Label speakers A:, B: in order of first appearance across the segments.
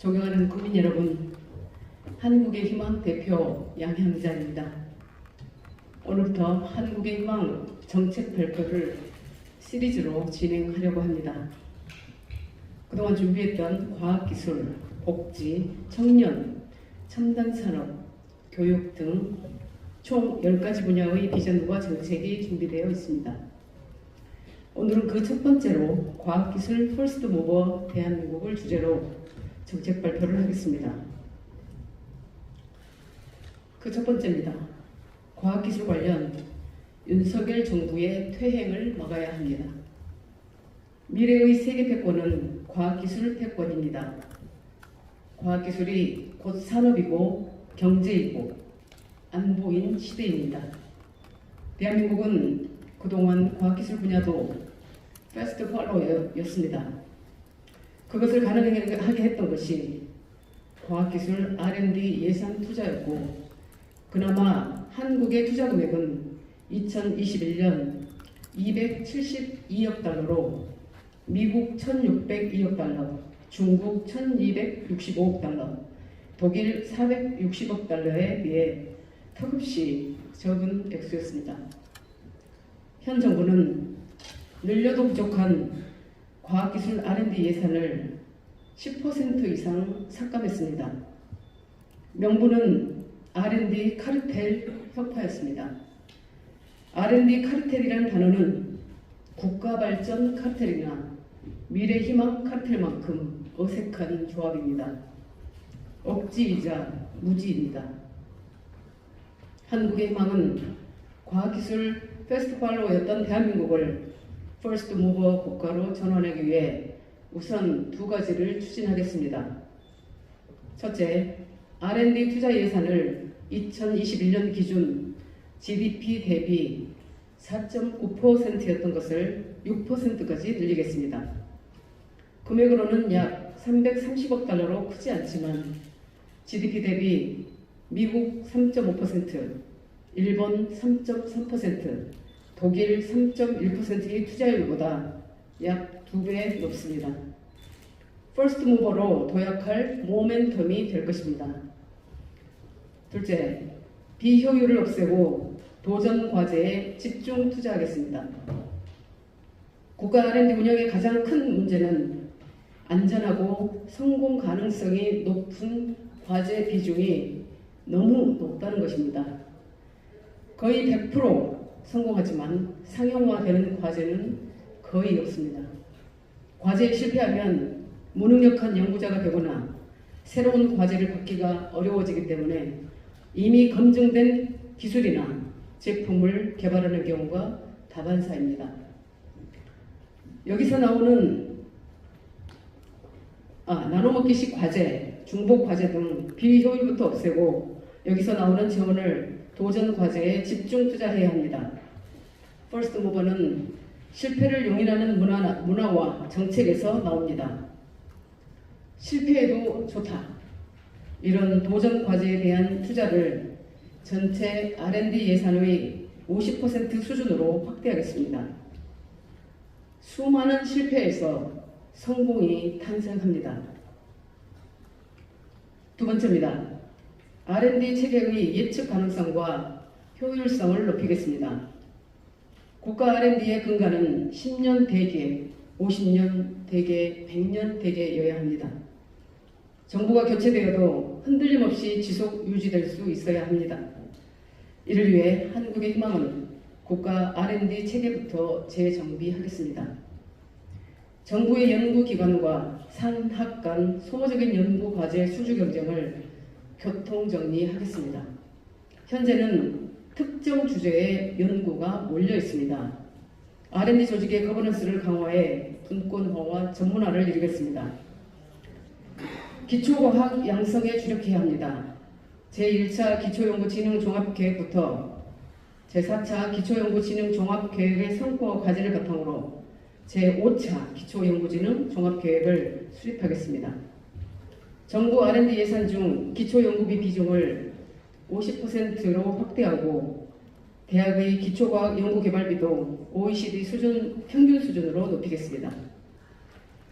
A: 존경하는 국민 여러분, 한국의 희망 대표 양향자입니다. 오늘부터 한국의 희망 정책 발표를 시리즈로 진행하려고 합니다. 그동안 준비했던 과학기술, 복지, 청년, 첨단산업, 교육 등 총 10가지 분야의 비전과 정책이 준비되어 있습니다. 오늘은 그 첫 번째로 과학기술 퍼스트 모버 대한민국을 주제로 정책 발표를 하겠습니다. 그 첫 번째입니다. 과학기술 관련 윤석열 정부의 퇴행을 막아야 합니다. 미래의 세계 패권은 과학기술 패권입니다. 과학기술이 곧 산업이고 경제이고 안보인 시대입니다. 대한민국은 그동안 과학기술 분야도 패스트 팔로워였습니다. 그것을 가능하게 했던 것이 과학기술 R&D 예산 투자였고, 그나마 한국의 투자 금액은 2021년 272억 달러로 미국 1,602억 달러, 중국 1,265억 달러, 독일 460억 달러에 비해 턱없이 적은 액수였습니다. 현 정부는 늘려도 부족한 과학기술 R&D 예산을 10% 이상 삭감했습니다. 명분은 R&D 카르텔 혁파였습니다. R&D 카르텔이라는 단어는 국가발전 카르텔이나 미래희망 카르텔만큼 어색한 조합입니다. 억지이자 무지입니다. 한국의 희망은 과학기술 패스트 팔로워였던 대한민국을 퍼스트 모버 국가로 전환하기 위해 우선 두 가지를 추진하겠습니다. 첫째, R&D 투자 예산을 2021년 기준 GDP 대비 4.9%였던 것을 6%까지 늘리겠습니다. 금액으로는 약 330억 달러로 크지 않지만 GDP 대비 미국 3.5%, 일본 3.3%, 독일 3.1%의 투자율보다 약 2배 높습니다. 퍼스트 무버로 도약할 모멘텀이 될 것입니다. 둘째, 비효율을 없애고 도전 과제에 집중 투자하겠습니다. 국가 R&D 운영의 가장 큰 문제는 안전하고 성공 가능성이 높은 과제 비중이 너무 높다는 것입니다. 거의 100% 성공하지만 상용화되는 과제는 거의 없습니다. 과제에 실패하면 무능력한 연구자가 되거나 새로운 과제를 받기가 어려워지기 때문에 이미 검증된 기술이나 제품을 개발하는 경우가 다반사입니다. 여기서 나오는 나눠먹기식 과제, 중복 과제 등 비효율부터 없애고 여기서 나오는 재원을 도전 과제에 집중 투자해야 합니다. 퍼스트 무버는 실패를 용인하는 문화와 정책에서 나옵니다. 실패해도 좋다. 이런 도전 과제에 대한 투자를 전체 R&D 예산의 50% 수준으로 확대하겠습니다. 수많은 실패에서 성공이 탄생합니다. 두 번째입니다. R&D 체계의 예측 가능성과 효율성을 높이겠습니다. 국가 R&D의 근간은 10년 대계, 50년 대계, 100년 대계여야 합니다. 정부가 교체되어도 흔들림 없이 지속 유지될 수 있어야 합니다. 이를 위해 한국의 희망은 국가 R&D 체계부터 재정비하겠습니다. 정부의 연구기관과 산학 간 소모적인 연구 과제 수주 경쟁을 교통정리하겠습니다. 현재는 특정 주제의 연구가 몰려 있습니다. R&D 조직의 거버넌스를 강화해 분권화와 전문화를 이루겠습니다. 기초과학 양성에 주력해야 합니다. 제1차 기초연구진흥종합계획부터 제4차 기초연구진흥종합계획의 성과와 과제를 바탕으로 제5차 기초연구진흥종합계획을 수립하겠습니다. 정부 R&D 예산 중 기초연구비 비중을 50%로 확대하고 대학의 기초과학 연구개발비도 OECD 수준, 평균 수준으로 높이겠습니다.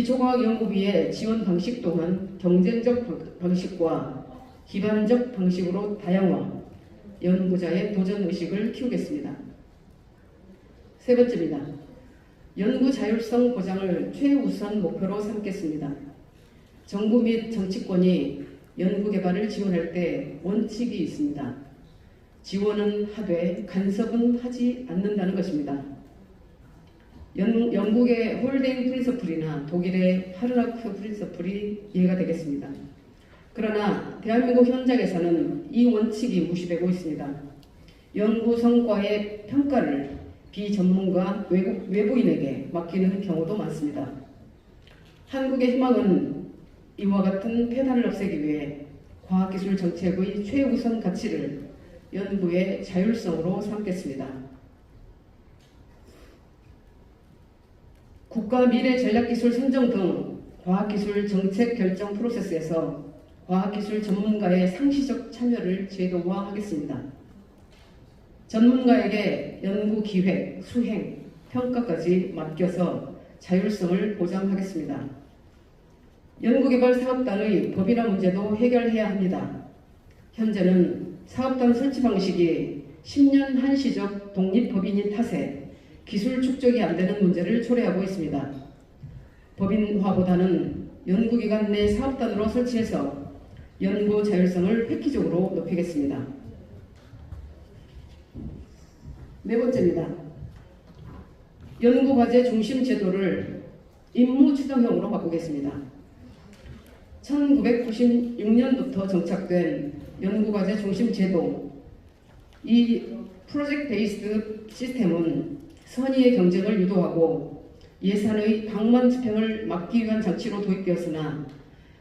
A: 기초과학연구비의 지원 방식 또한 경쟁적 방식과 기반적 방식으로 다양화, 연구자의 도전의식을 키우겠습니다. 세 번째입니다. 연구 자율성 보장을 최우선 목표로 삼겠습니다. 정부 및 정치권이 연구개발을 지원할 때 원칙이 있습니다. 지원은 하되 간섭은 하지 않는다는 것입니다. 영국의 홀데인 프린서플이나 독일의 하르라크 프린서플이 이해가 되겠습니다. 그러나 대한민국 현장에서는 이 원칙이 무시되고 있습니다. 연구 성과의 평가를 비전문가 외부인에게 맡기는 경우도 많습니다. 한국의 희망은 이와 같은 폐단을 없애기 위해 과학기술 정책의 최우선 가치를 연구의 자율성으로 삼겠습니다. 국가 미래 전략기술 선정 등 과학기술 정책 결정 프로세스에서 과학기술 전문가의 상시적 참여를 제도화하겠습니다. 전문가에게 연구 기획, 수행, 평가까지 맡겨서 자율성을 보장하겠습니다. 연구개발 사업단의 법인화 문제도 해결해야 합니다. 현재는 사업단 설치 방식이 10년 한시적 독립법인인 탓에 기술 축적이 안 되는 문제를 초래하고 있습니다. 법인화보다는 연구기관 내 사업단으로 설치해서 연구 자율성을 획기적으로 높이겠습니다. 네 번째입니다. 연구과제 중심 제도를 임무 추정형으로 바꾸겠습니다. 1996년부터 정착된 연구과제 중심 제도, 이 프로젝트 베이스드 시스템은 선의의 경쟁을 유도하고 예산의 방만 집행을 막기 위한 장치로 도입되었으나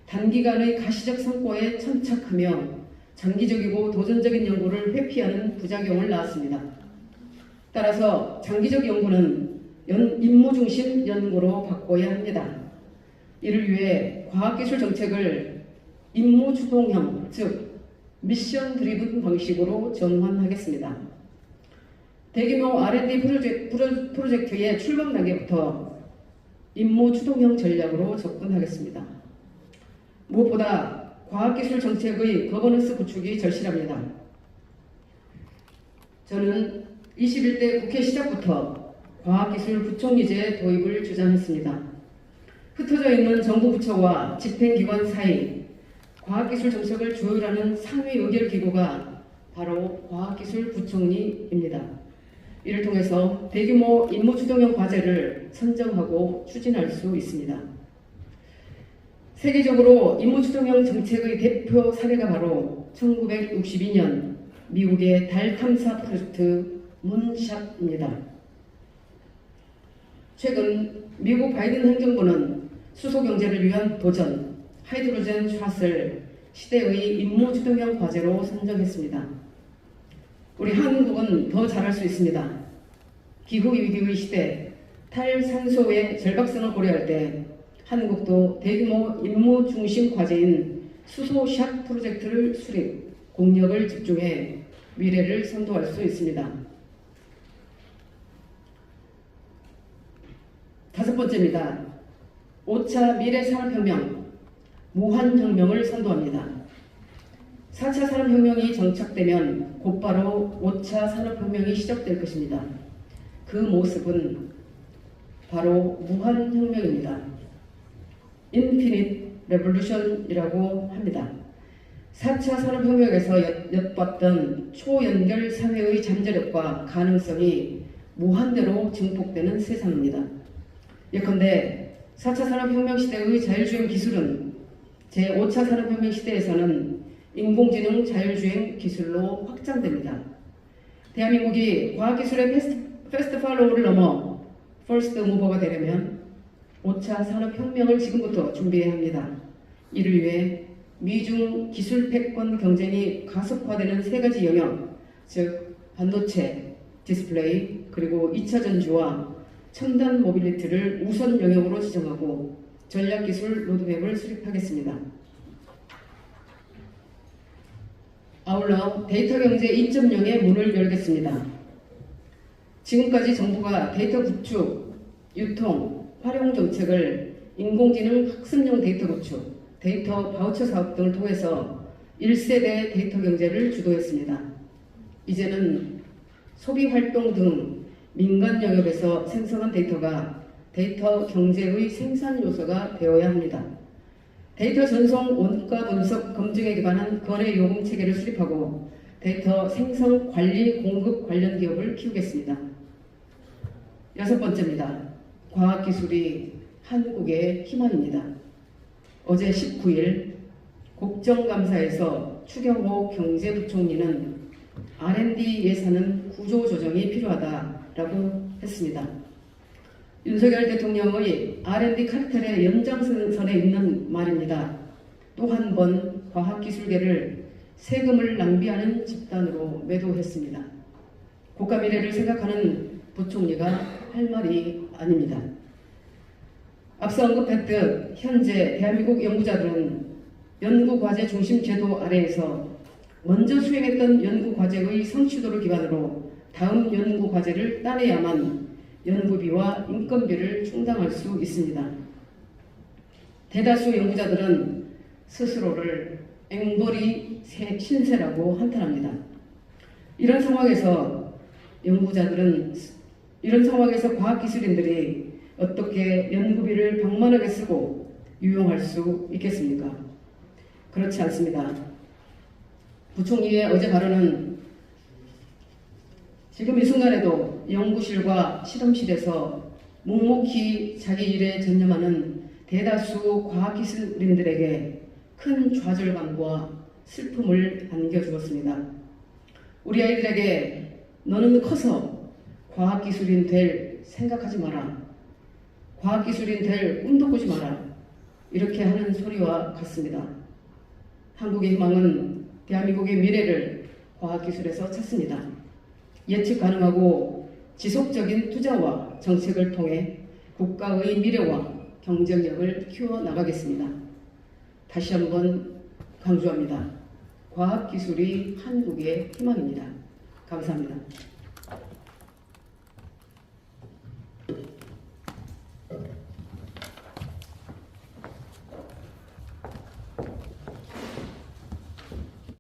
A: 단기간의 가시적 성과에 천착하며 장기적이고 도전적인 연구를 회피하는 부작용을 낳았습니다. 따라서 장기적 연구는 임무 중심 연구로 바꿔야 합니다. 이를 위해 과학기술 정책을 임무 주동형, 즉 미션 드리븐 방식으로 전환하겠습니다. 대규모 R&D 프로젝트의 출범 단계부터 임무 추동형 전략으로 접근하겠습니다. 무엇보다 과학기술 정책의 거버넌스 구축이 절실합니다. 저는 21대 국회 시작부터 과학기술 부총리제 도입을 주장했습니다. 흩어져 있는 정부 부처와 집행기관 사이 과학기술 정책을 조율하는 상위 의결기구가 바로 과학기술 부총리입니다. 이를 통해서 대규모 임무추동형 과제를 선정하고 추진할 수 있습니다. 세계적으로 임무추동형 정책의 대표 사례가 바로 1962년 미국의 달 탐사 프로젝트 문샷입니다. 최근 미국 바이든 행정부는 수소 경제를 위한 도전, 하이드로젠 샷을 시대의 임무추동형 과제로 선정했습니다. 우리 한국은 더 잘할 수 있습니다. 기후위기의 시대, 탈산소의 절박성을 고려할 때 한국도 대규모 임무 중심 과제인 수소샷 프로젝트를 수립, 공력을 집중해 미래를 선도할 수 있습니다. 다섯 번째입니다. 5차 미래산업혁명, 무한혁명을 선도합니다. 4차 산업혁명이 정착되면 곧바로 5차 산업혁명이 시작될 것입니다. 그 모습은 바로 무한혁명입니다. 인피니트 레볼루션이라고 합니다. 4차 산업혁명에서 엿봤던 초연결 사회의 잠재력과 가능성이 무한대로 증폭되는 세상입니다. 예컨대 4차 산업혁명 시대의 자율주행 기술은 제5차 산업혁명 시대에서는 인공지능 자율주행 기술로 확장됩니다. 대한민국이 과학기술의 패스트 팔로우를 넘어 퍼스트 무버가 되려면 5차 산업혁명을 지금부터 준비해야 합니다. 이를 위해 미중 기술 패권 경쟁이 가속화되는 세 가지 영역, 즉 반도체, 디스플레이, 그리고 2차 전지와 첨단 모빌리티를 우선 영역으로 지정하고 전략기술 로드맵을 수립하겠습니다. 아울러 데이터 경제 2.0의 문을 열겠습니다. 지금까지 정부가 데이터 구축, 유통, 활용 정책을 인공지능 학습용 데이터 구축, 데이터 바우처 사업 등을 통해서 1세대 데이터 경제를 주도했습니다. 이제는 소비활동 등 민간 영역에서 생성한 데이터가 데이터 경제의 생산 요소가 되어야 합니다. 데이터 전송 원가 분석 검증에 기반한 거래 요금 체계를 수립하고 데이터 생성 관리 공급 관련 기업을 키우겠습니다. 6번째입니다. 과학기술이 한국의 희망입니다. 어제 19일 국정감사에서 추경호 경제부총리는 R&D 예산은 구조조정이 필요하다라고 했습니다. 윤석열 대통령의 R&D 카르텔의 연장선에 있는 말입니다. 또 한 번 과학기술계를 세금을 낭비하는 집단으로 매도했습니다. 국가 미래를 생각하는 부총리가 할 말이 아닙니다. 앞서 언급했듯 현재 대한민국 연구자들은 연구과제 중심 제도 아래에서 먼저 수행했던 연구과제의 성취도를 기반으로 다음 연구과제를 따내야만 연구비와 인건비를 충당할 수 있습니다. 대다수 연구자들은 스스로를 앵벌이 신세라고 한탄합니다. 이런 상황에서 과학기술인들이 어떻게 연구비를 방만하게 쓰고 유용할 수 있겠습니까? 그렇지 않습니다. 부총리의 어제 발언은 지금 이 순간에도 연구실과 실험실에서 묵묵히 자기 일에 전념하는 대다수 과학기술인들에게 큰 좌절감과 슬픔을 안겨주었습니다. 우리 아이들에게 너는 커서 과학기술인 될 생각하지 마라. 과학기술인 될 꿈도 꾸지 마라. 이렇게 하는 소리와 같습니다. 한국의 희망은 대한민국의 미래를 과학기술에서 찾습니다. 예측 가능하고 지속적인 투자와 정책을 통해 국가의 미래와 경쟁력을 키워나가겠습니다. 다시 한번 강조합니다. 과학기술이 한국의 희망입니다. 감사합니다.